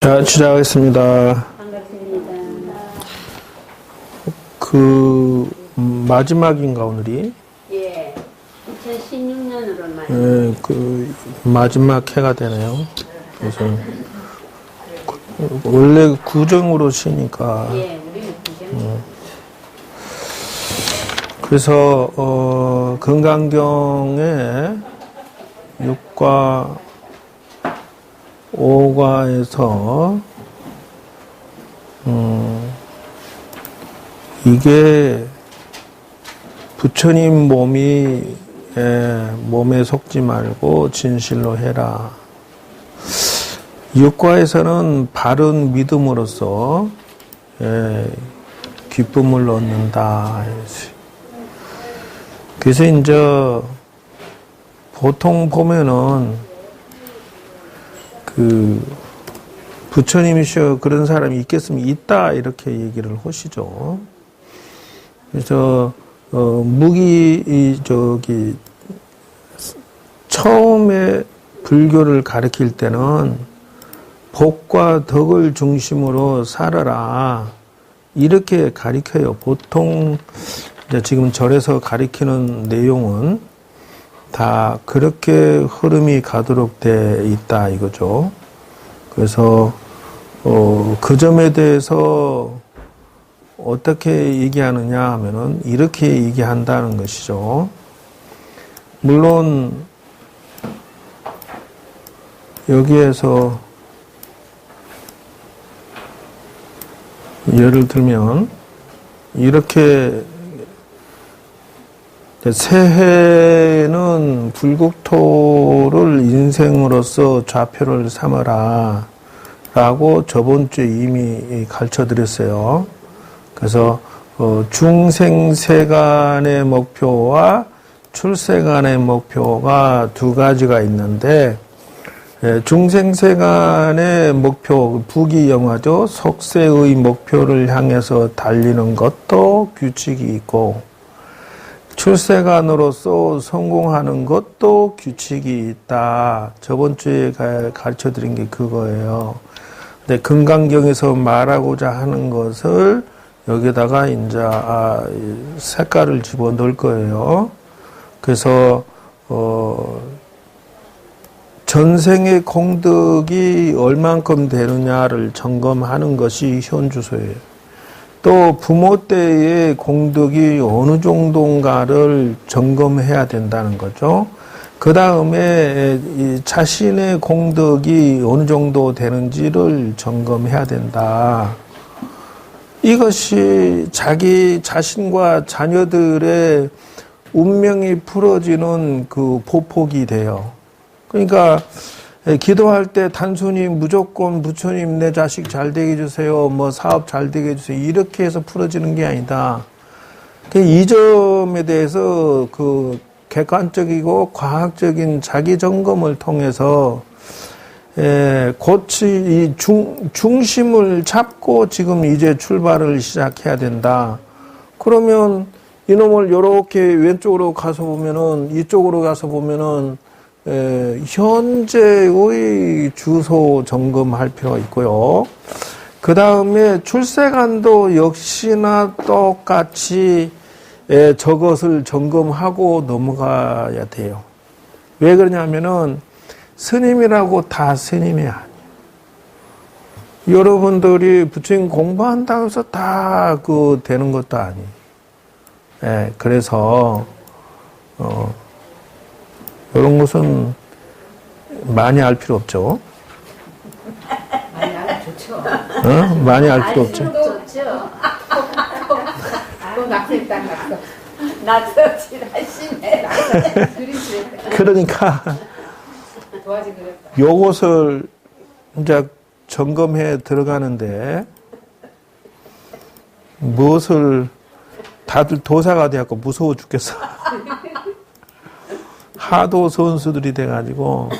자, 시작하겠습니다. 반갑습니다. 마지막인가, 오늘이? 예, 2016년으로 말이에요. 예, 마지막 해가 되네요. 그래서, 원래 구정으로 쉬니까. 예, 우리는 구정. 그래서, 건강경에 6과 5과에서, 이게 부처님 몸에 속지 말고 진실로 해라. 6과에서는 바른 믿음으로써 기쁨을 얻는다. 그래서 이제 보통 보면은 부처님이시여 그런 사람이 있겠으면 있다 이렇게 얘기를 하시죠. 그래서 처음에 불교를 가르칠 때는 복과 덕을 중심으로 살아라 이렇게 가르쳐요. 보통 이제 지금 절에서 가르치는 내용은 다 그렇게 흐름이 가도록 돼 있다 이거죠. 그래서 그 점에 대해서 어떻게 얘기하느냐 하면은 이렇게 얘기한다는 것이죠. 물론 여기에서 예를 들면 이렇게 새해는 불국토를 인생으로서 좌표를 삼아라 라고 저번 주에 이미 가르쳐 드렸어요. 그래서 중생세간의 목표와 출세간의 목표가 두 가지가 있는데 중생세간의 목표, 부귀영화죠. 속세의 목표를 향해서 달리는 것도 규칙이 있고 출세간으로서 성공하는 것도 규칙이 있다. 저번 주에 가르쳐 드린 게 그거예요. 근데 금강경에서 말하고자 하는 것을 여기다가 이제 색깔을 집어넣을 거예요. 그래서 전생의 공덕이 얼만큼 되느냐를 점검하는 것이 현주소예요. 또 부모 때의 공덕이 어느 정도인가를 점검해야 된다는 거죠. 그 다음에 자신의 공덕이 어느 정도 되는지를 점검해야 된다. 이것이 자기 자신과 자녀들의 운명이 풀어지는 그 보폭이 돼요. 그러니까 기도할 때 단순히 무조건 부처님 내 자식 잘 되게 해주세요, 뭐 사업 잘 되게 해주세요 이렇게 해서 풀어지는 게 아니다. 이 점에 대해서 그 객관적이고 과학적인 자기 점검을 통해서 이 중심을 잡고 지금 이제 출발을 시작해야 된다. 그러면 이놈을 이렇게 왼쪽으로 가서 보면은 이쪽으로 가서 보면은 현재의 주소 점검할 필요가 있고요. 그 다음에 출세간도 역시나 똑같이 저것을 점검하고 넘어가야 돼요. 왜 그러냐면은 스님이라고 다 스님이 아니에요. 여러분들이 부처님 공부한다고 해서 다 되는 것도 아니에요. 그래서 이런 것은 많이 알 필요 없죠. 많이 알면 좋죠. 많이 알 필요 없죠. 좋죠. 낙서 딱 낙서 지라시네. 그러니까 요것을 이제 점검해 들어가는데 무엇을 다들 도사가 되었고 무서워 죽겠어. 하도 선수들이 돼가지고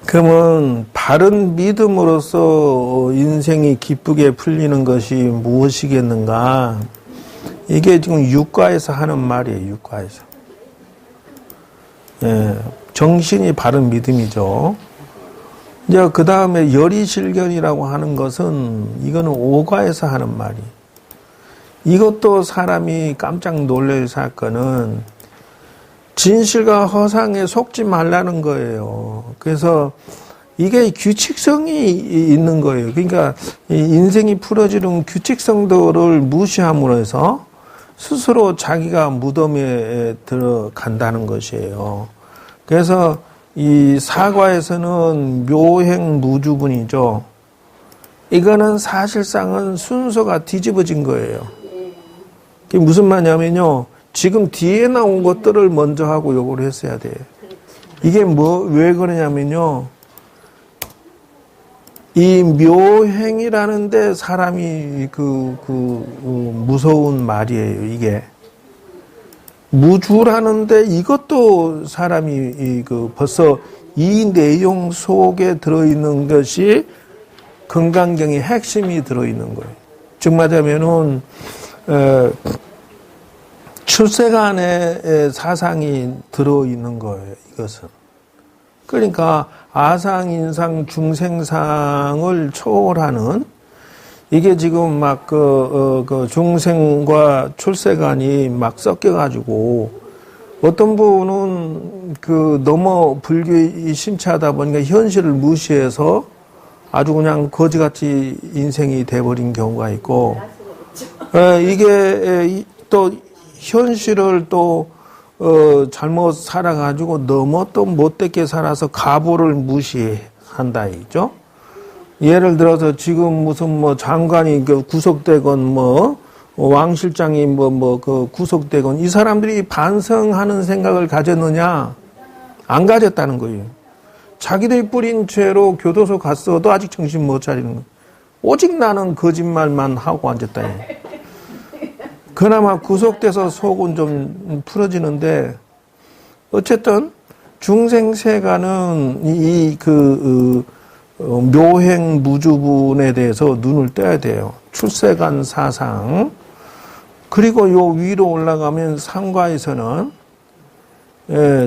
그러면 바른 믿음으로써 인생이 기쁘게 풀리는 것이 무엇이겠는가? 이게 지금 육과에서 하는 말이에요. 육과에서. 예, 정신이 바른 믿음이죠. 이제 그 다음에 열의실견이라고 하는 것은 이거는 오가에서 하는 말이. 이것도 사람이 깜짝 놀랄 사건은 진실과 허상에 속지 말라는 거예요. 그래서 이게 규칙성이 있는 거예요. 그러니까 인생이 풀어지는 규칙성들을 무시함으로 해서 스스로 자기가 무덤에 들어간다는 것이에요. 그래서 이 사과에서는 묘행무주분이죠. 이거는 사실상은 순서가 뒤집어진 거예요. 그게 무슨 말이냐면요. 지금 뒤에 나온 것들을 먼저 하고 요걸 했어야 돼. 이게 왜 그러냐면요. 이 묘행이라는데 사람이 무서운 말이에요, 이게. 무주라는데 이것도 사람이 벌써 이 내용 속에 들어있는 것이 금강경의 핵심이 들어있는 거예요. 즉 말하면은, 출세간의 사상이 들어있는 거예요, 이것은. 그러니까 아상, 인상, 중생상을 초월하는 이게 지금 막 중생과 출세간이 막 섞여가지고 어떤 분은 너무 불교에 심취하다 보니까 현실을 무시해서 아주 그냥 거지같이 인생이 돼버린 경우가 있고 이게 또 현실을 또 잘못 살아가지고 너무 또 못되게 살아서 가보를 무시한다, 있죠? 예를 들어서 지금 무슨 장관이 구속되건 왕실장이 구속되건 이 사람들이 반성하는 생각을 가졌느냐? 안 가졌다는 거예요. 자기들이 뿌린 죄로 교도소 갔어도 아직 정신 못 차리는 거예요. 오직 나는 거짓말만 하고 앉았다. 그나마 구속돼서 속은 좀 풀어지는데 어쨌든 중생세간은 묘행 무주분에 대해서 눈을 떼야 돼요. 출세간 사상. 그리고 요 위로 올라가면 상과에서는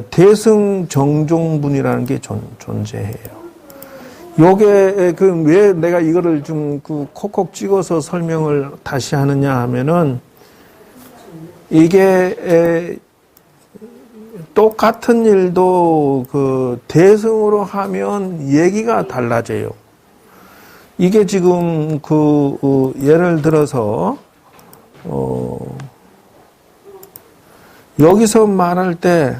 대승정종분이라는 게 존재해요. 요게 왜 내가 이거를 좀 콕콕 찍어서 설명을 다시 하느냐 하면은 이게 똑같은 일도 대승으로 하면 얘기가 달라져요. 이게 지금 예를 들어서 여기서 말할 때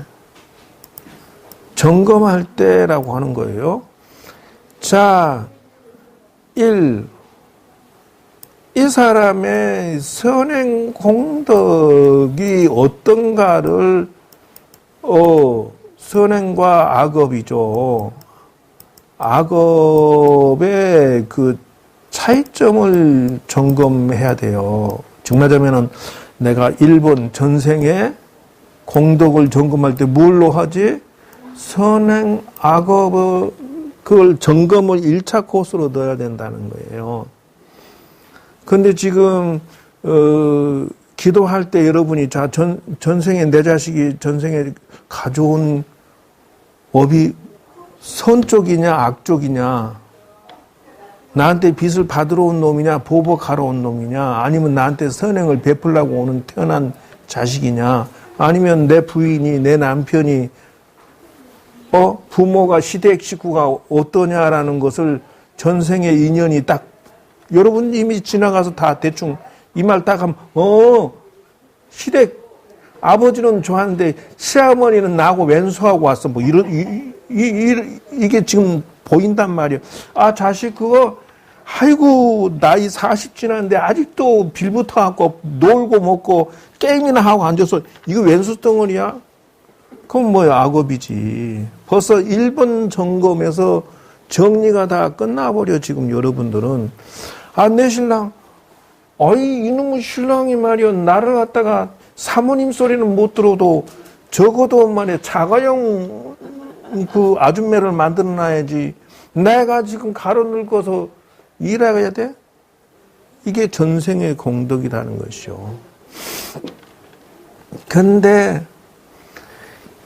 점검할 때라고 하는 거예요. 자, 이 사람의 선행 공덕이 어떤가를 선행과 악업이죠. 악업의 차이점을 점검해야 돼요. 즉 말하면은 내가 1번 전생에 공덕을 점검할 때 뭘로 하지? 선행, 악업을 그걸 점검을 1차 코스로 넣어야 된다는 거예요. 근데 지금 기도할 때 여러분이 전생에 내 자식이 전생에 가져온 업이 선 쪽이냐 악 쪽이냐, 나한테 빚을 받으러 온 놈이냐 보복하러 온 놈이냐, 아니면 나한테 선행을 베풀려고 오는 태어난 자식이냐, 아니면 내 부인이 내 남편이 부모가 시댁 식구가 어떠냐라는 것을 전생의 인연이 딱 여러분 이미 지나가서 다 대충 이 말 딱 하면 시댁 아버지는 좋아하는데 시어머니는 나하고 왼수하고 왔어. 이게 지금 보인단 말이에요. 아, 자식 그거 아이고 나이 40 지났는데 아직도 빌부터 갖고 놀고 먹고 게임이나 하고 앉아서 이거 왼수 덩어리야? 그럼 악업이지. 벌써 1번 점검에서 정리가 다 끝나버려. 지금 여러분들은 내 신랑 이놈의 신랑이 말이야 나를 갖다가 사모님 소리는 못 들어도 적어도 자가용 아줌매를 만들어놔야지. 내가 지금 가로 늙어서 일해야 돼? 이게 전생의 공덕이라는 것이요. 근데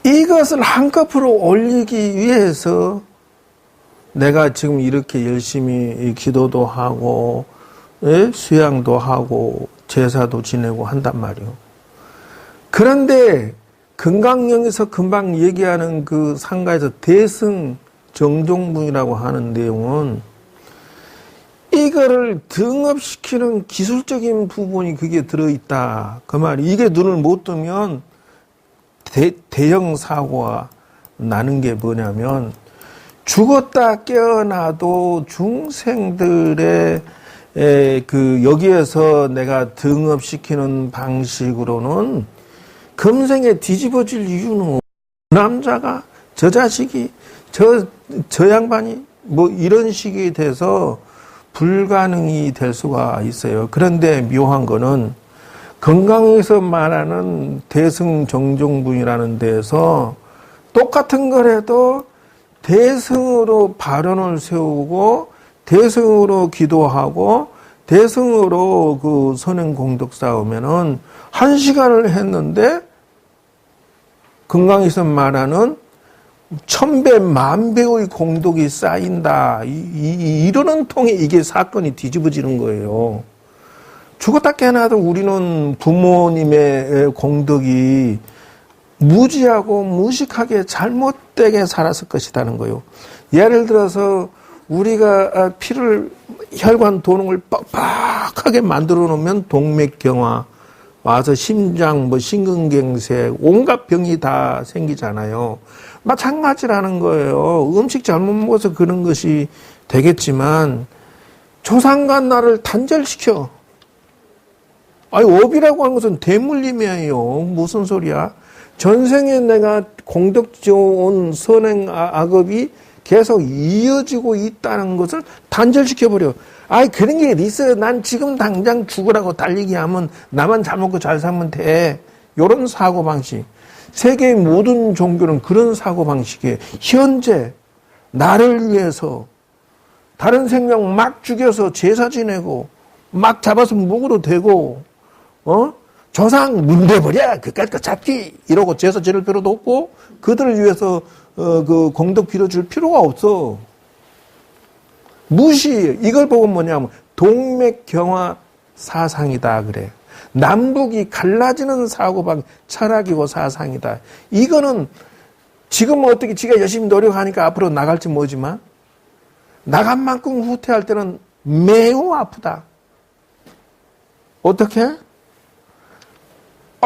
이것을 한꺼풀로 올리기 위해서 내가 지금 이렇게 열심히 기도도 하고, 예? 수양도 하고, 제사도 지내고 한단 말이요. 그런데 건강령에서 금방 얘기하는 그 상가에서 대승 정종분이라고 하는 내용은 이거를 등업시키는 기술적인 부분이 그게 들어있다. 그 말이 이게 눈을 못 뜨면 대형 사고가 나는 게 뭐냐면 죽었다 깨어나도 중생들의 그 여기에서 내가 등업시키는 방식으로는 금생에 뒤집어질 이유는 남자가 저 자식이 저 양반이 뭐 이런 식이 돼서 불가능이 될 수가 있어요. 그런데 묘한 거는 건강에서 말하는 대승정종분이라는 데에서 똑같은 거라도 대승으로 발언을 세우고 대승으로 기도하고 대승으로 그 선행공덕 쌓으면은 1시간을 했는데 건강에서 말하는 1000배, 10,000배의 공덕이 쌓인다. 이러는 통에 이게 사건이 뒤집어지는 거예요. 죽었다 깨어나도 우리는 부모님의 공덕이 무지하고 무식하게 잘못되게 살았을 것이라는 거예요. 예를 들어서 우리가 혈관 도능을 빡빡하게 만들어 놓으면 동맥경화 와서 심장, 심근경색, 온갖 병이 다 생기잖아요. 마찬가지라는 거예요. 음식 잘못 먹어서 그런 것이 되겠지만 조상간 나를 단절시켜. 아니 업이라고 하는 것은 대물림이에요. 무슨 소리야? 전생에 내가 공덕 좋은 선행 악업이 계속 이어지고 있다는 것을 단절시켜버려. 아이, 그런 게 있어요. 난 지금 당장 죽으라고 달리기 하면 나만 잘 먹고 잘 살면 돼. 요런 사고방식. 세계의 모든 종교는 그런 사고방식이에요. 현재, 나를 위해서 다른 생명 막 죽여서 제사 지내고, 막 잡아서 목으로 대고, 조상 문대버려! 그까짓 거 잡기! 이러고 제사 지낼 필요도 없고, 그들을 위해서, 그 공덕 빌어줄 필요가 없어. 무시. 이걸 보고 뭐냐면, 동맥경화 사상이다, 그래. 남북이 갈라지는 사고방 철학이고 사상이다. 이거는 지금은 어떻게 지가 열심히 노력하니까 앞으로 나갈지 모르지만, 나간 만큼 후퇴할 때는 매우 아프다. 어떻게?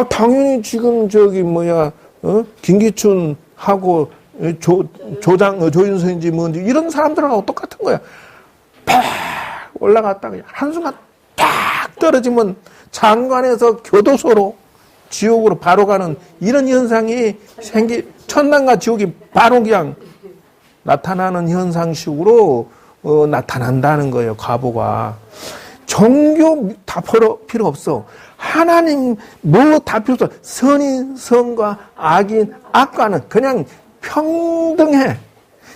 당연히 지금 김기춘하고 조윤선인지 뭔지 이런 사람들하고 똑같은 거야. 팍 올라갔다가 한순간 딱 떨어지면 장관에서 교도소로 지옥으로 바로 가는 이런 현상이 천당과 지옥이 바로 그냥 나타나는 현상식으로 나타난다는 거예요. 과보가. 종교 다 필요 없어. 하나님 뭐 다 필요 없어. 선인, 선과 악인, 악과는 그냥 평등해.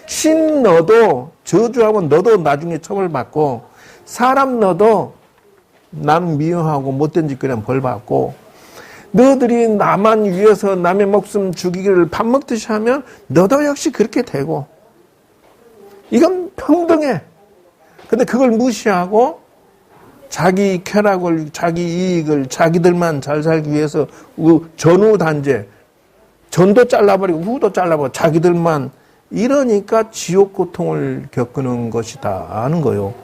신 너도 저주하면 너도 나중에 처벌받고, 사람 너도 남 미워하고 못된 짓 그냥 벌받고, 너들이 나만 위해서 남의 목숨 죽이기를 밥 먹듯이 하면 너도 역시 그렇게 되고. 이건 평등해. 근데 그걸 무시하고 자기 쾌락을, 자기 이익을, 자기들만 잘 살기 위해서 전후단제, 전도 잘라버리고 후도 잘라버리고 자기들만, 이러니까 지옥 고통을 겪는 것이다 하는 거예요.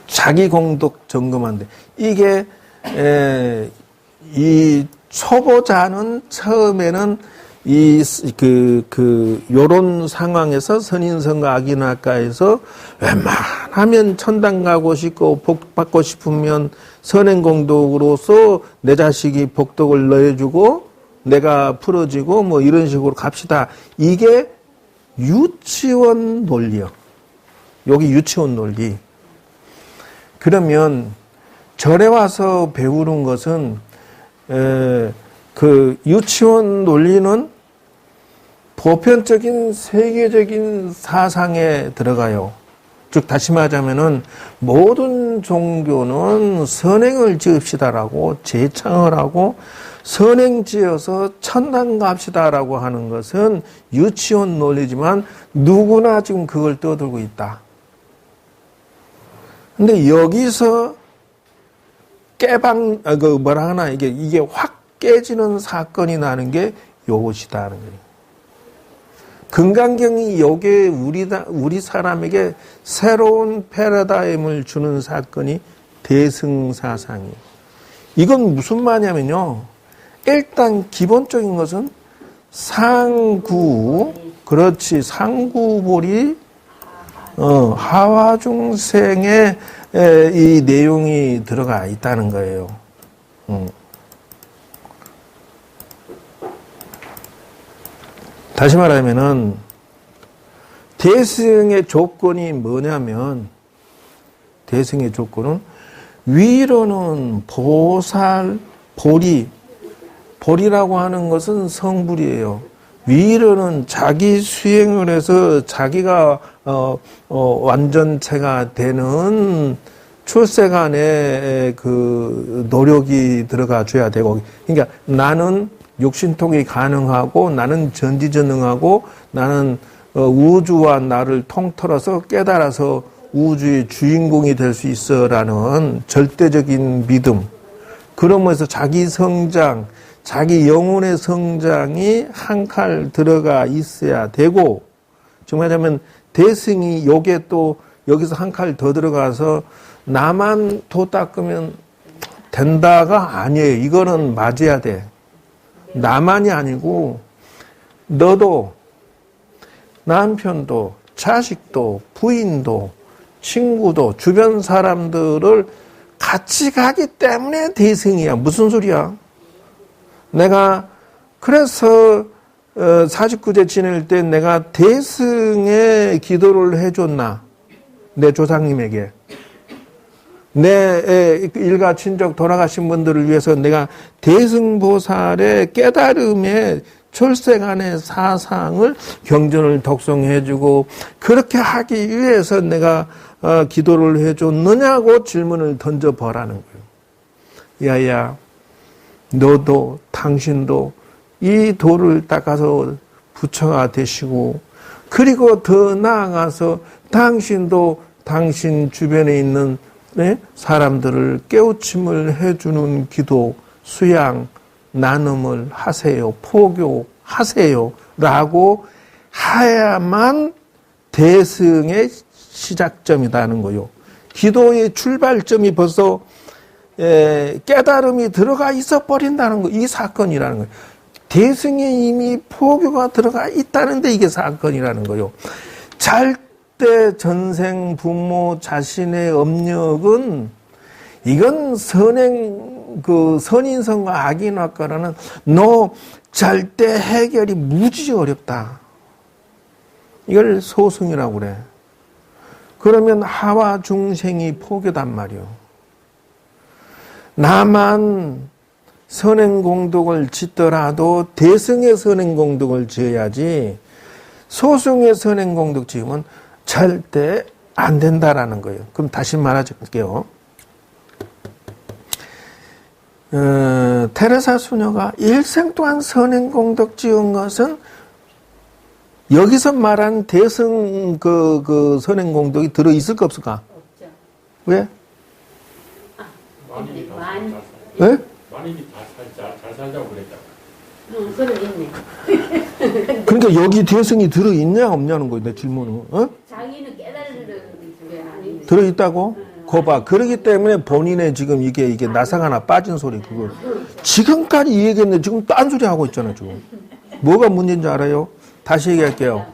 자기 공덕 점검한데, 이게 이 초보자는 처음에는 요런 상황에서 선인선과 악인악과에서 웬만하면 천당 가고 싶고 복 받고 싶으면 선행공덕으로서 내 자식이 복덕을 넣어주고 내가 풀어지고 뭐 이런 식으로 갑시다. 이게 유치원 논리요. 여기 유치원 논리. 그러면 절에 와서 배우는 것은 그 유치원 논리는 보편적인 세계적인 사상에 들어가요. 즉 다시 말하자면은 모든 종교는 선행을 지읍시다라고 제창을 하고 선행지어서 천당 갑시다라고 하는 것은 유치원 논리지만 누구나 지금 그걸 떠들고 있다. 근데 여기서 이게 확 깨지는 사건이 나는 게 요것이다 하는 거예요. 금강경이 요게 우리 사람에게 새로운 패러다임을 주는 사건이 대승사상이에요. 이건 무슨 말이냐면요. 일단 기본적인 것은 상구볼이 하와중생의 이 내용이 들어가 있다는 거예요. 다시 말하면은 대승의 조건이 뭐냐면 대승의 조건은 위로는 볼이라고 하는 것은 성불이에요. 위로는 자기 수행을 해서 자기가 완전체가 되는 출세간의 그 노력이 들어가 줘야 되고, 그러니까 나는 육신통이 가능하고 나는 전지전능하고 나는 우주와 나를 통틀어서 깨달아서 우주의 주인공이 될 수 있어라는 절대적인 믿음. 그러면서 자기 성장, 자기 영혼의 성장이 한 칼 들어가 있어야 되고, 정말 하자면 대승이 요게 또 여기서 한 칼 더 들어가서 나만 도 닦으면 된다가 아니에요. 이거는 맞아야 돼. 나만이 아니고 너도 남편도 자식도 부인도 친구도 주변 사람들을 같이 가기 때문에 대승이야. 무슨 소리야? 내가 그래서 49제 지낼 때 내가 대승의 기도를 해줬나? 내 조상님에게. 내 일가 친족 돌아가신 분들을 위해서 내가 대승보살의 깨달음의 출세간의 사상을 경전을 독송해주고 그렇게 하기 위해서 내가 기도를 해줬느냐고 질문을 던져보라는 거예요. 야야, 너도 당신도 이 도를 닦아서 부처가 되시고, 그리고 더 나아가서 당신도 당신 주변에 있는 사람들을 깨우침을 해주는 기도, 수양, 나눔을 하세요. 포교하세요. 라고 해야만 대승의 시작점이라는 거요. 기도의 출발점이 벌써 깨달음이 들어가 있어 버린다는 거, 이 사건이라는 거예요. 대승에 이미 포교가 들어가 있다는데 이게 사건이라는 거요. 절대 전생 부모 자신의 업력은 이건 선인성과 악인학과라는 절대 해결이 무지 어렵다. 이걸 소승이라고 그래. 그러면 하와 중생이 포교단 말이요. 나만 선행공덕을 짓더라도 대승의 선행공덕을 지어야지 소승의 선행공덕 지으면 절대 안 된다라는 거예요. 그럼 다시 말해줄게요. 테레사 수녀가 일생 동안 선행공덕 지은 것은 여기서 말한 대승 그 선행공덕이 들어있을 까 없을까? 없죠. 왜? 많이. 왜? 만인이 잘 살자고 그랬다. 그건 있네. 그러니까 여기 대승이 들어있냐 없냐는 거예요. 내 질문은. 자기는 깨달으는 게 아닌데. 들어있다고? 거봐. 그러기 때문에 본인의 지금 이게 나상 하나 빠진 소리 그거. 지금까지 이 얘기했는데 지금 딴 소리 하고 있잖아 지금. 뭐가 문제인지 알아요? 다시 얘기할게요.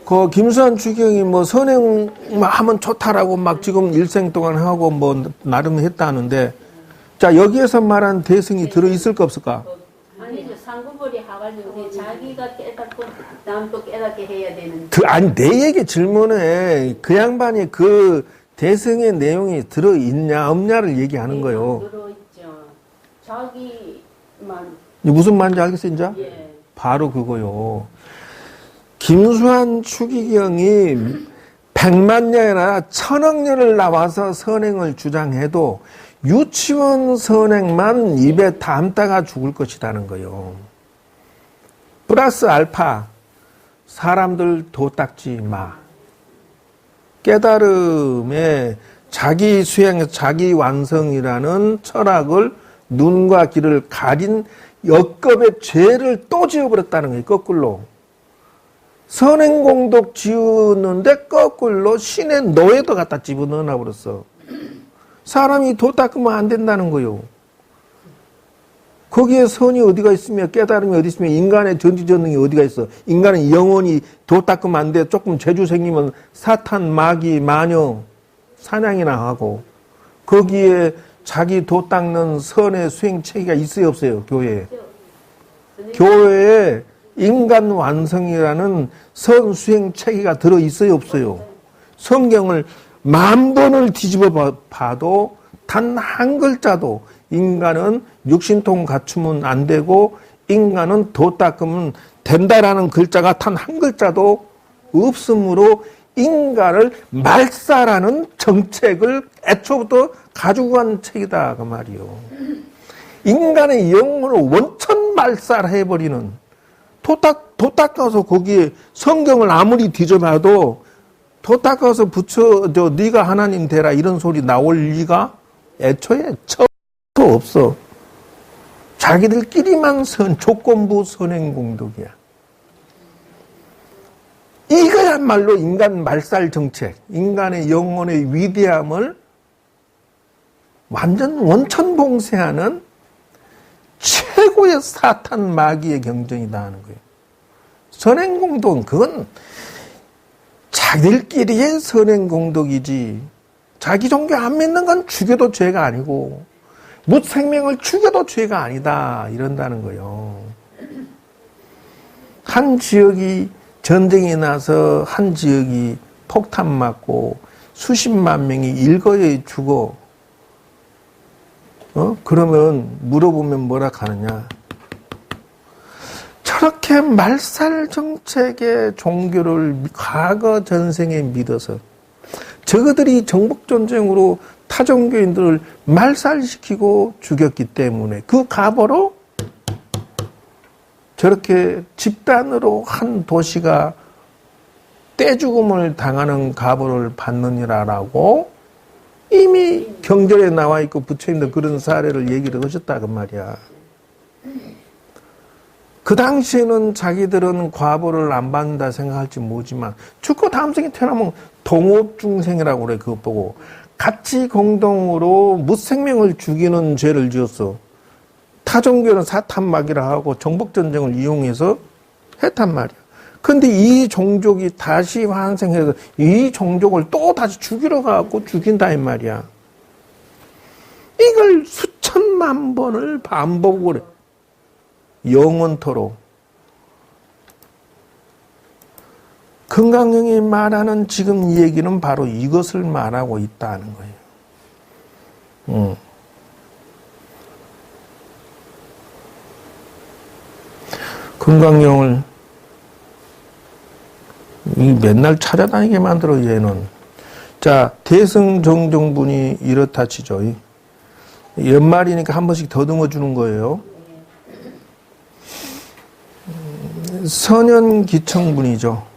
그 김수환 주경이 뭐 선행하면 좋다라고 막 지금 일생 동안 하고 뭐 나름 했다 하는데, 자 여기에서 말한 대승이 들어있을 까 없을까? 아니죠. 상구벌이 하가지고 자기가 깨닫고 남도 깨닫게 해야 되는. 아니 내 얘기 질문에 그 양반이 그 대승의 내용이 들어있냐 없냐를 얘기하는 거예요. 들어있죠. 자기만. 무슨 말인지 알겠어요 이제? 예. 바로 그거요. 김수환 추기경이 100만 년이나 1000억 년을 나와서 선행을 주장해도 유치원 선행만 입에 담다가 죽을 것이라는 거요. 플러스 알파, 사람들 도닦지 마. 깨달음에 자기 수행, 자기 완성이라는 철학을 눈과 귀를 가린 역겁의 죄를 또 지어버렸다는 거예요. 거꾸로. 선행공덕 지었는데 거꾸로 신의 노예도 갖다 집어넣어 버렸어. 사람이 도 닦으면 안 된다는 거요. 거기에 선이 어디가 있으며 깨달음이 어디 있으며 인간의 전지전능이 어디가 있어. 인간은 영원히 도 닦으면 안 돼. 조금 재주 생기면 사탄, 마귀, 마녀 사냥이나 하고 거기에 자기 도 닦는 선의 수행 체계가 있어요 없어요? 교회에. 교회에 인간 완성이라는 선 수행 체계가 들어 있어요 없어요? 성경을 10,000번을 뒤집어 봐도 단 한 글자도 인간은 육신통 갖추면 안 되고 인간은 도 닦으면 된다라는 글자가 단 한 글자도 없으므로 인간을 말살하는 정책을 애초부터 가지고 간 책이다 그 말이요. 인간의 영혼을 원천 말살해버리는 도 닦아서 거기에 성경을 아무리 뒤져봐도 도 닦아서 붙여 네가 하나님 되라 이런 소리 나올 리가 애초에 처음부터 없어. 자기들끼리만 조건부 선행공덕이야. 이거야말로 인간 말살 정책, 인간의 영혼의 위대함을 완전 원천 봉쇄하는 최고의 사탄 마귀의 경전이다 하는 거예요. 선행공덕은 그건 자기들끼리의 선행공덕이지 자기 종교 안 믿는 건 죽여도 죄가 아니고 무생명을 죽여도 죄가 아니다 이런다는 거예요. 한 지역이 전쟁이 나서 한 지역이 폭탄 맞고 수십만 명이 일거에 죽어. 그러면 물어보면 뭐라 하느냐. 저렇게 말살 정책의 종교를 과거 전생에 믿어서 저그들이 정복전쟁으로 타종교인들을 말살시키고 죽였기 때문에 그 가보로 저렇게 집단으로 한 도시가 떼죽음을 당하는 가보를 받느니라라고 이미 경전에 나와 있고 부처님도 그런 사례를 얘기를 하셨다 그 말이야. 그 당시에는 자기들은 과보를 안 받는다 생각할지 모르지만 죽고 다음 생에 태어나면 동업중생이라고 그래. 그거 보고 같이 공동으로 무생명을 죽이는 죄를 지었어. 타종교는 사탄마귀라 하고 정복전쟁을 이용해서 했단 말이야. 근데 이 종족이 다시 환생해서 이 종족을 또 다시 죽이러 가고 죽인다 이 말이야. 이걸 수천만 번을 반복을 해. 영원토록. 금강경이 말하는 지금 이 얘기는 바로 이것을 말하고 있다는 거예요. 금강경을 맨날 찾아다니게 만들어 얘는. 자, 대승정정분이 이렇다 치죠. 연말이니까 한 번씩 더듬어 주는 거예요. 선현기청분이죠.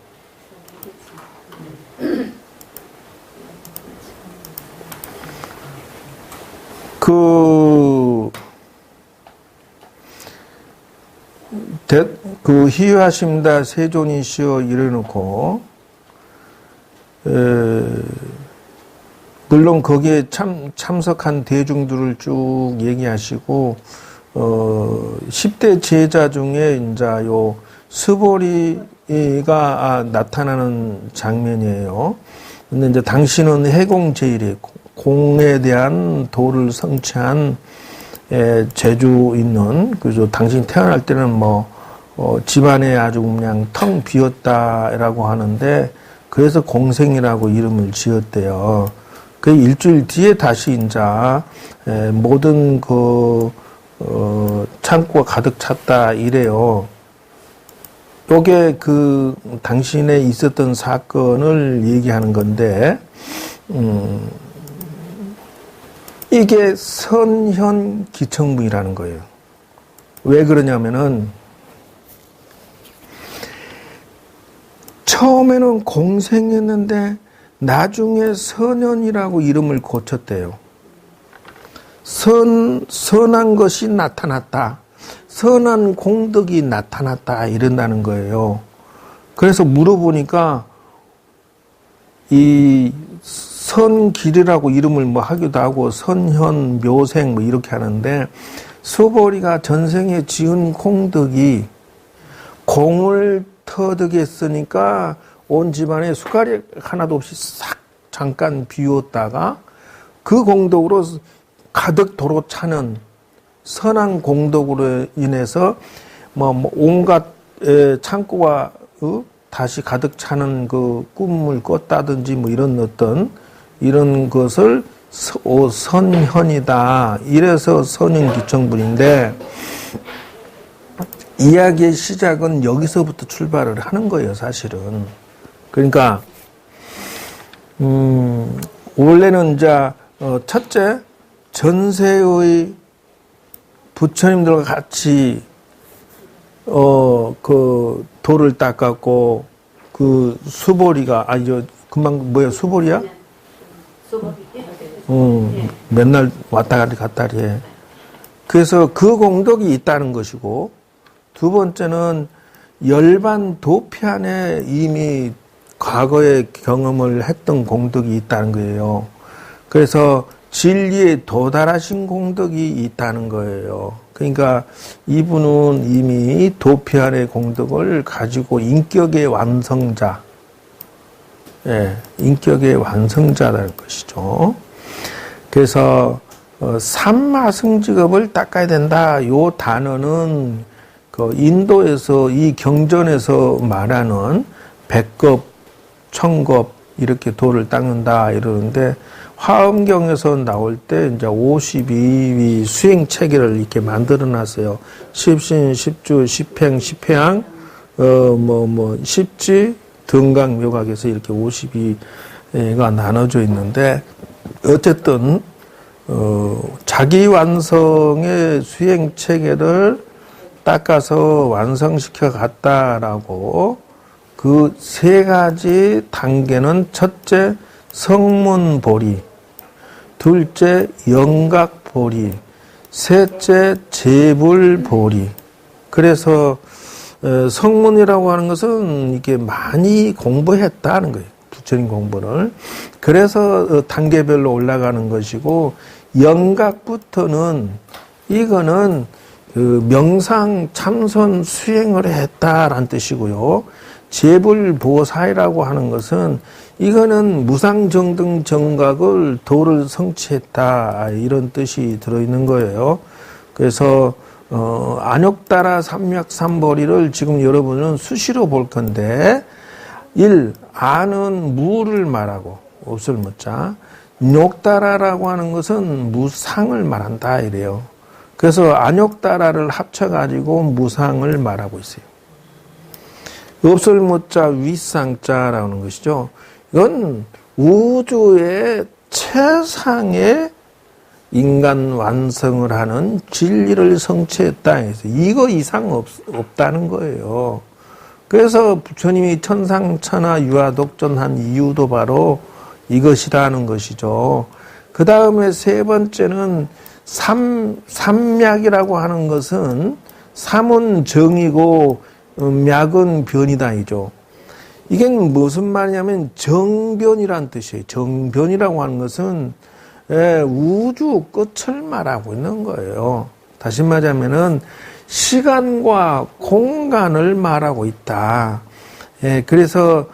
그 희유하심다 세존이시여 이래놓고 물론 거기에 참석한 대중들을 쭉 얘기하시고 10대 제자 중에 이제 요 스보리가 나타나는 장면이에요. 근데 이제 당신은 해공제일이 공에 대한 도를 성취한 재주 있는, 그죠. 당신 태어날 때는 집안에 아주 그냥 텅 비었다라고 하는데, 그래서 공생이라고 이름을 지었대요. 그 일주일 뒤에 다시 이제, 모든 창고가 가득 찼다 이래요. 요게 당신에 있었던 사건을 얘기하는 건데, 이게 선현 기청문이라는 거예요. 왜 그러냐면은 처음에는 공생했는데 나중에 선현이라고 이름을 고쳤대요. 선한 것이 나타났다. 선한 공덕이 나타났다. 이런다는 거예요. 그래서 물어보니까 이 선길이라고 이름을 뭐 하기도 하고 선현, 묘생 뭐 이렇게 하는데 수보리가 전생에 지은 공덕이 공을 터득했으니까 온 집안에 숟가락 하나도 없이 싹 잠깐 비웠다가 그 공덕으로 가득 도로 차는 선한 공덕으로 인해서 뭐 온갖 창고가 다시 가득 차는 그 꿈을 꿨다든지 뭐 이런 어떤 이런 것을 선현이다. 이래서 선현기청분인데 이야기의 시작은 여기서부터 출발을 하는 거예요, 사실은. 그러니까 원래는 이제 첫째 전세의 부처님들과 같이 그 돌을 닦았고 그 수보리가 금방 뭐야 수보리야? 맨날 왔다 갔다 해. 그래서 그 공덕이 있다는 것이고 두 번째는 열반 도피 안에 이미 과거에 경험을 했던 공덕이 있다는 거예요. 그래서 진리에 도달하신 공덕이 있다는 거예요. 그러니까 이분은 이미 도피 안의 공덕을 가지고 인격의 완성자, 인격의 완성자라는 것이죠. 그래서 삼마승직업을 닦아야 된다. 요 단어는 그 인도에서 이 경전에서 말하는 백겁, 천겁 이렇게 돌을 닦는다 이러는데 화엄경에서 나올 때 이제 52위 수행 체계를 이렇게 만들어 놨어요. 십신, 십주, 십행, 십회양, 십지, 등강, 묘각에서 이렇게 52가 나눠져 있는데 어쨌든 자기 완성의 수행 체계를 닦아서 완성시켜 갔다라고 그 세 가지 단계는 첫째 성문보리, 둘째 영각보리, 셋째 재불보리. 그래서 성문이라고 하는 것은 이게 많이 공부했다는 거예요. 부처님 공부를. 그래서 단계별로 올라가는 것이고 영각부터는 이거는 그 명상 참선 수행을 했다라는 뜻이고요. 재불보사이라고 하는 것은 이거는 무상정등 정각을 도를 성취했다 이런 뜻이 들어있는 거예요. 그래서 안욕따라 삼맥삼보리를 지금 여러분은 수시로 볼 건데 1. 안은 무를 말하고 없을 무자 욕따라라고 하는 것은 무상을 말한다 이래요. 그래서 안욕따라를 합쳐가지고 무상을 말하고 있어요. 없을 무자 위상자라는 것이죠. 이건 우주의 최상의 인간 완성을 하는 진리를 성취했다 해서 이거 이상 없다는 거예요. 그래서 부처님이 천상천하 유아독존한 이유도 바로 이것이라는 것이죠. 그 다음에 세 번째는 삼맥이라고 하는 것은 삼은 정이고 맥은 변이다이죠. 이게 무슨 말이냐면 정변이란 뜻이에요. 정변이라고 하는 것은 우주 끝을 말하고 있는 거예요. 다시 말하면은 시간과 공간을 말하고 있다. 그래서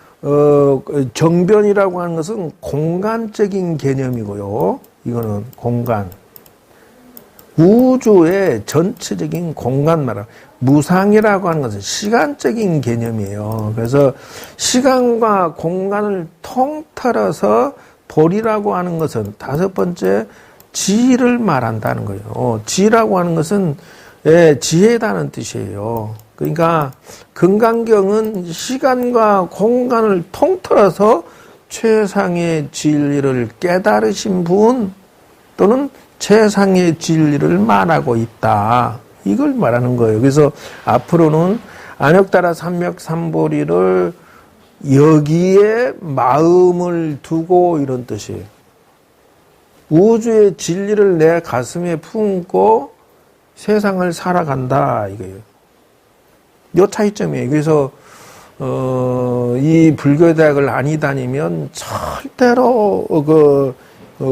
정변이라고 하는 것은 공간적인 개념이고요. 이거는 공간. 우주의 전체적인 공간 말하고 무상이라고 하는 것은 시간적인 개념이에요. 그래서 시간과 공간을 통틀어서 보리라고 하는 것은 다섯 번째 지를 말한다는 거예요. 지라고 하는 것은 지혜다는 뜻이에요. 그러니까 금강경은 시간과 공간을 통틀어서 최상의 진리를 깨달으신 분 또는 최상의 진리를 말하고 있다. 이걸 말하는 거예요. 그래서 앞으로는 안역따라 삼맥삼보리를 여기에 마음을 두고 이런 뜻이에요. 우주의 진리를 내 가슴에 품고 세상을 살아간다 이거예요. 요 차이점이에요. 그래서 이 불교대학을 안 다니면 절대로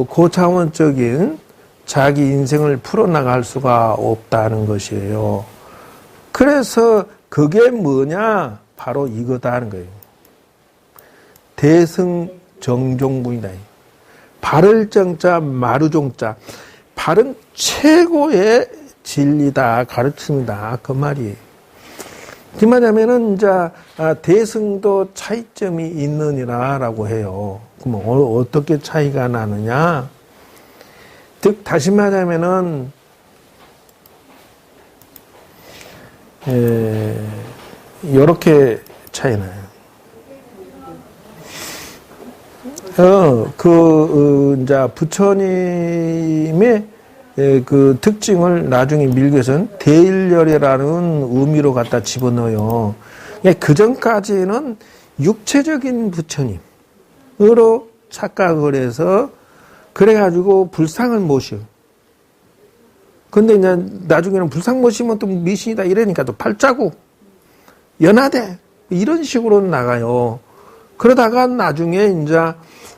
고차원적인 자기 인생을 풀어나갈 수가 없다는 것이에요. 그래서 그게 뭐냐? 바로 이거다 하는 거예요. 대승정종분이다. 바를 정자, 마루종자. 발은 최고의 진리다, 가르침이다. 그 말이에요. 그 말하면은, 이제, 대승도 차이점이 있느니라라고 해요. 그럼 어떻게 차이가 나느냐? 즉, 다시 말하면은, 요렇게 차이 나요. 이제, 부처님의 그 특징을 나중에 밀교에서는 대일열애라는 의미로 갖다 집어넣어요. 그 전까지는 육체적인 부처님으로 착각을 해서 그래가지고 불상을 모셔. 근데 이제 나중에는 불상 모시면 또 미신이다 이러니까 또 팔자국, 연하대 이런 식으로 나가요. 그러다가 나중에 이제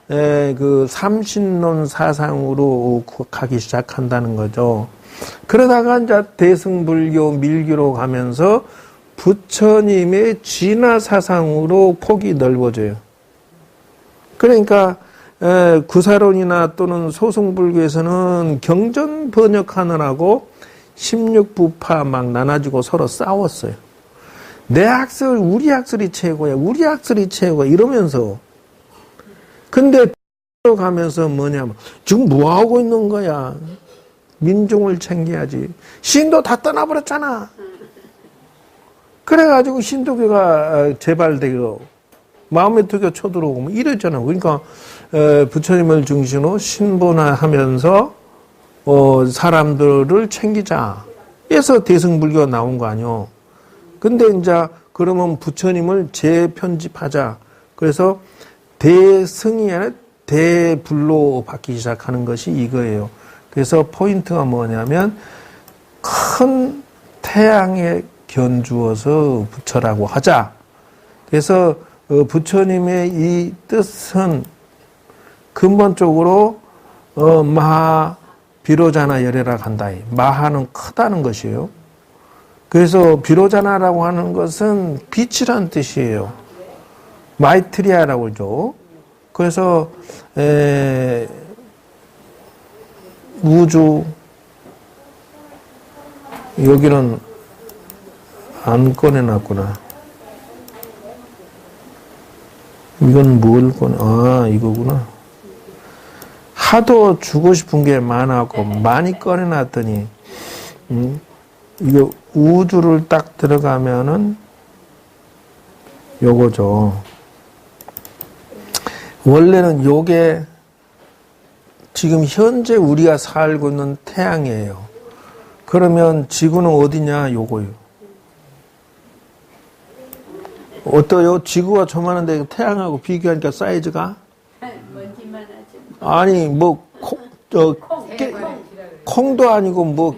그 삼신론 사상으로 가기 시작한다는 거죠. 그러다가 이제 대승불교, 밀교로 가면서 부처님의 진화 사상으로 폭이 넓어져요. 그러니까 구사론이나 또는 소승불교에서는 경전 번역하느라고 16부파 막 나눠지고 서로 싸웠어요. 내 학설, 우리 학설이 최고야, 우리 학설이 최고야 이러면서. 근데 가면서 뭐냐면 지금 뭐 하고 있는 거야? 민중을 챙겨야지. 신도 다 떠나버렸잖아. 그래가지고 신도교가 재발되고 마음의 투교 쳐들어오고 뭐 이랬잖아. 그러니까 부처님을 중심으로 신분화하면서 사람들을 챙기자. 해서 대승불교가 나온 거 아니요. 근데 이제 그러면 부처님을 재편집하자. 그래서 대승이 아니라 대불로 바뀌기 시작하는 것이 이거예요. 그래서 포인트가 뭐냐면 큰 태양에 견주어서 부처라고 하자. 그래서 부처님의 이 뜻은 근본적으로 마하 비로자나 열애라 간다. 마하는 크다는 것이에요. 그래서 비로자나라고 하는 것은 빛이란 뜻이에요. 마이트리아라고 그러죠. 그래서 우주 여기는 안 꺼내놨구나. 이건 뭘 꺼내? 아, 이거구나. 하도 주고 싶은 게 많아갖고 많이 꺼내놨더니 이거 우주를 딱 들어가면은 요거죠. 원래는 요게 지금 현재 우리가 살고 있는 태양이에요. 그러면 지구는 어디냐? 요거요. 어때요? 지구가 조만한데 태양하고 비교하니까 사이즈가? 먼지만 하죠. 아니 뭐 콩도 아니고 뭐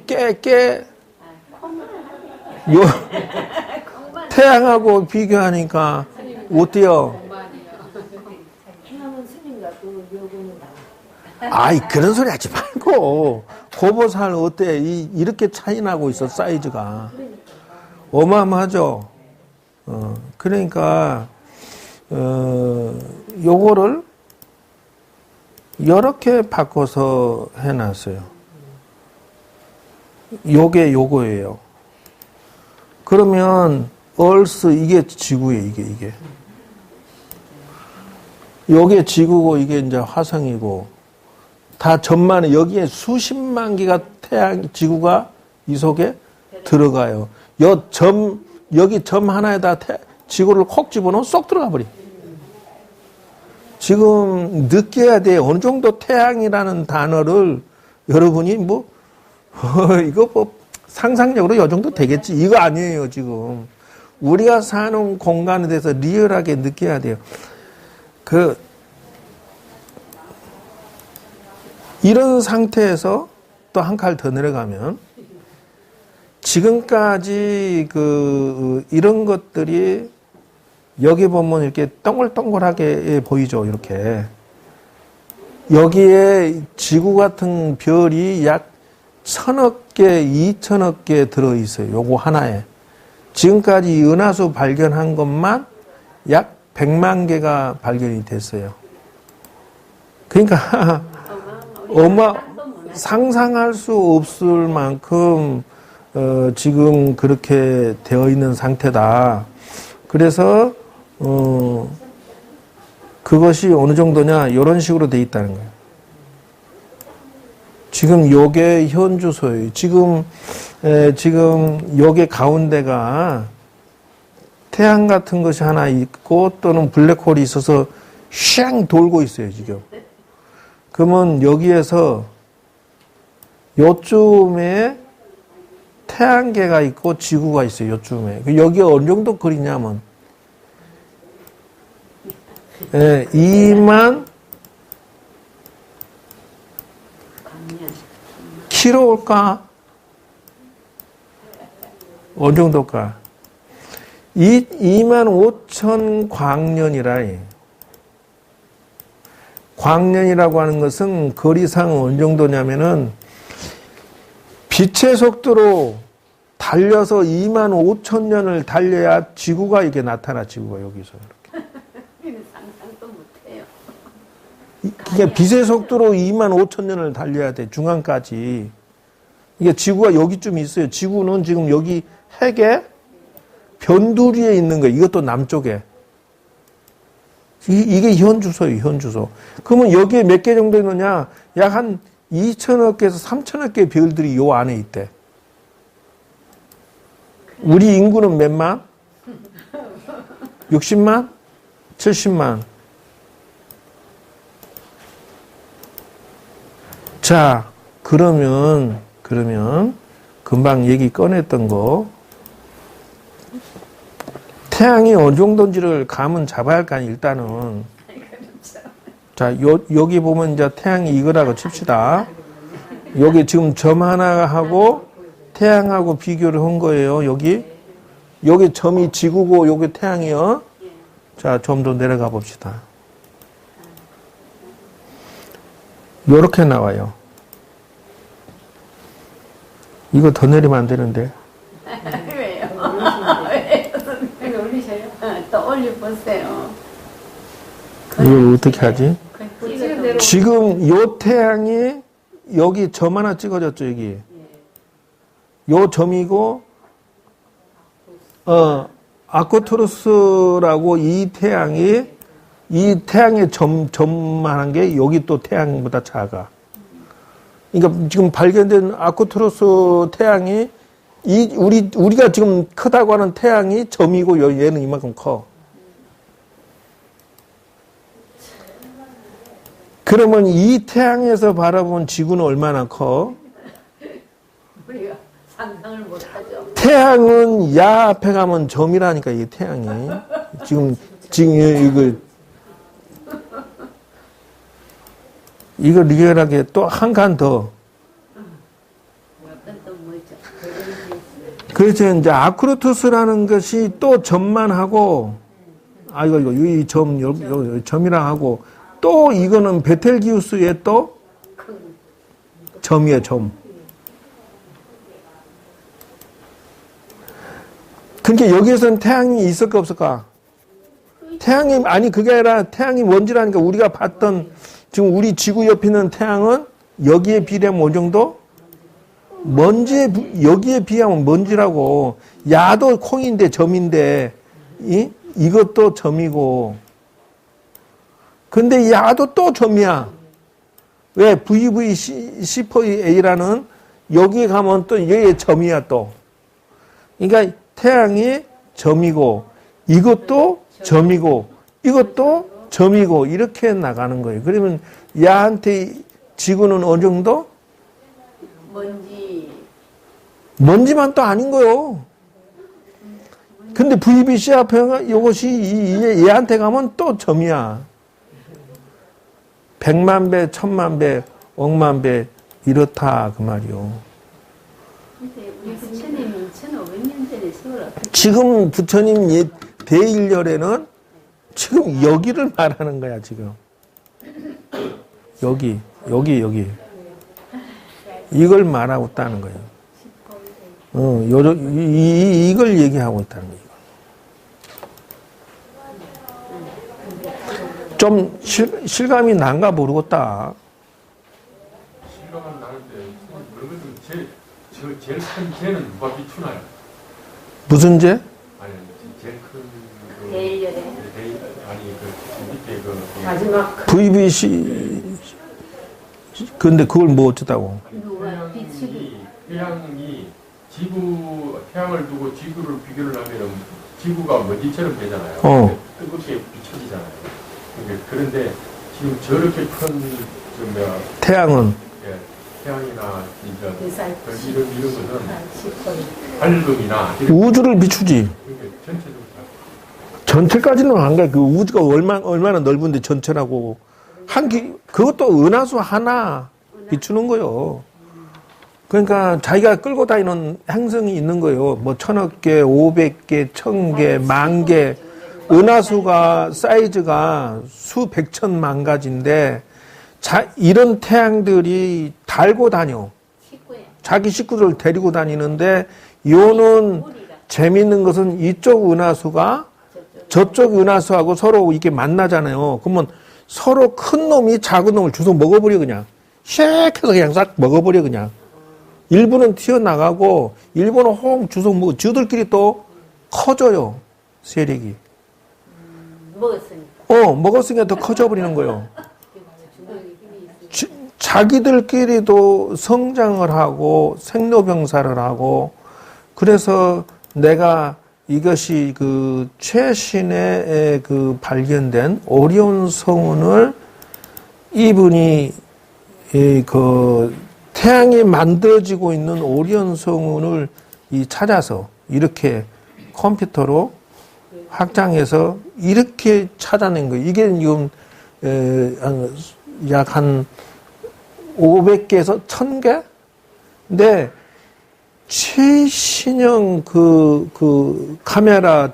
요 태양하고 비교하니까 어때요? 아이 그런 소리 하지 말고 고보살 어때? 이렇게 차이 나고 있어 사이즈가 어마어마하죠. 그러니까 요거를 이렇게 바꿔서 해놨어요. 요게 요거예요. 그러면 얼스 이게 지구예요. 이게 요게 지구고 이게 이제 화성이고 다 점만에 여기에 수십만 개가 태양 지구가 이 속에 들어가요. 여기 점 하나에다 지구를 콕 집어넣으면 쏙 들어가 버려. 지금 느껴야 돼. 어느 정도 태양이라는 단어를 여러분이 뭐, 이거 뭐, 상상력으로 요 정도 되겠지. 이거 아니에요, 지금. 우리가 사는 공간에 대해서 리얼하게 느껴야 돼요. 이런 상태에서 또 한 칸 더 내려가면, 지금까지 이런 것들이 여기 보면 이렇게 동글동글하게 보이죠, 이렇게. 여기에 지구 같은 별이 약 1000억 개, 2000억 개 들어있어요. 요거 하나에. 지금까지 은하수 발견한 것만 약 100만 개가 발견이 됐어요. 그러니까 상상할 수 없을 만큼 지금 그렇게 되어 있는 상태다. 그래서 그것이 어느 정도냐 이런 식으로 돼 있다는 거예요. 지금 요게 현주소예요. 지금 요게 가운데가 태양 같은 것이 하나 있고 또는 블랙홀이 있어서 샹 돌고 있어요, 지금. 그러면 여기에서 요쯤에 태양계가 있고 지구가 있어요, 요쯤에. 여기가 어느 정도 거리냐면 2만 킬로일까? 어느 정도일까? 2만 5천 광년이라. 광년이라고 하는 것은 거리상 어느 정도냐면은 빛의 속도로 달려서 2만 5천 년을 달려야 지구가 이게 나타나, 지구가 여기서 이렇게. 상상도 못해요. 그러니까 빛의 속도로 2만 5천 년을 달려야 돼, 중앙까지. 이게 지구가 여기쯤 있어요. 지구는 지금 여기 핵에 변두리에 있는 거예요. 이것도 남쪽에. 이게 현주소예요, 현주소. 그러면 여기에 몇 개 정도 있느냐? 약 한 2천억 개에서 3천억 개의 별들이 요 안에 있대. 우리 인구는 몇만? 60만? 70만? 자, 그러면 금방 얘기 꺼냈던 거 태양이 어느 정도인지를 감은 잡아야 할 거 아니에요, 일단은. 자, 여기 보면 이제 태양이 이거라고 칩시다. 여기 지금 점 하나하고 태양하고 비교를 한 거예요, 여기. 여기 점이 지구고 여기 태양이요. 자, 좀 더 내려가 봅시다. 요렇게 나와요. 이거 더 내리면 안 되는데. 왜요? 왜요? 올리셔요? 또 올려보세요. 이거 어떻게 하지? 찍은 지금 요 태양이 여기 점 하나 찍어졌죠, 여기. 요 점이고, 아코토로스라고 이 태양의 점만한 게 여기 또 태양보다 작아. 그러니까 지금 발견된 아코토로스 태양이 우리가 지금 크다고 하는 태양이 점이고 얘는 이만큼 커. 그러면 이 태양에서 바라본 지구는 얼마나 커? 우리가 상상을 못하죠. 태양은 야 앞에 가면 점이라니까, 이 태양이. 지금 이거 리얼하게 또 한 칸 더. 또 뭐죠? 그래서 이제 아크로투스라는 것이 또 점만 하고, 이 점, 여기 점이라 하고, 또 이거는 베텔기우스의 또 점이에요, 점. 그러니까 여기에서는 태양이 있을까 없을까? 태양이, 아니, 그게 아니라 태양이 먼지라니까 우리가 봤던, 지금 우리 지구 옆에 있는 태양은 여기에 비례하면 어느 정도? 여기에 비하면 먼지라고. 야도 콩인데 점인데, 이것도 점이고. 근데 야도 또 점이야. 왜? VVC4A라는 여기에 가면 또 여기에 점이야, 또. 그러니까 태양이 점이고, 이것도 점이고, 이것도 점이고, 이렇게 나가는 거예요. 그러면 야한테 지구는 어느 정도? 먼지만 또 아닌 거요. 근데 VBC 앞에 이것이 얘한테 가면 또 점이야. 100만 배, 1000만 배, 억만 배 이렇다 그 말이요. 근데 우리 부처님이 1500년 전에 세월 어떻게 지금 부처님 대일열에는 지금 여기를 말하는 거야 지금. 여기. 이걸 말하고 있다는 거예요. 이걸 얘기하고 있다는 거예요. 좀 실감이 난가 모르겠다. 실감은 나는데 제일 큰 죄는 누가 비추나요? 무슨 죄? 아니 제일 큰 대일열에 아니 그 밑에 그 마지막 VBC 근데 그걸 뭐 어쩌다고? 누가 비치고 태양이 태양을 두고 지구를 비교를 하면 지구가 먼지처럼 되잖아요. 뜨겁게 비춰지잖아요. 그런데 지금 저렇게 큰 태양은 예, 태양이나 진짜 그 이런 것은 밝음이나 우주를 비추지. 전체적으로 전체까지는 안 가. 그 우주가 얼마나 넓은데 전체라고. 그것도 은하수 하나 비추는 거요. 그러니까 자기가 끌고 다니는 행성이 있는 거요. 뭐 1000억 개, 500개, 1000개, 10,000개. 은하수가 사이즈가 수백천만 가지인데 이런 태양들이 달고 다녀. 자기 식구를 데리고 다니는데 요는 재밌는 것은 이쪽 은하수가 저쪽 은하수하고 서로 이렇게 만나잖아요. 그러면 서로 큰 놈이 작은 놈을 주워 먹어버려 그냥. 쉑 해서 그냥 싹 먹어버려 그냥. 일부는 튀어나가고 일부는 홍 주워 먹어. 저들끼리 또 커져요. 세력이. 먹었으니까 더 커져버리는 거예요. 자기들끼리도 성장을 하고 생로병사를 하고 그래서 내가 이것이 그 최신의 그 발견된 오리온 성운을 이분이 그 태양이 만들어지고 있는 오리온 성운을 찾아서 이렇게 컴퓨터로 확장해서 이렇게 찾아낸 거예요. 이게 지금 약 한 500개에서 1000개? 근데 최신형 그 카메라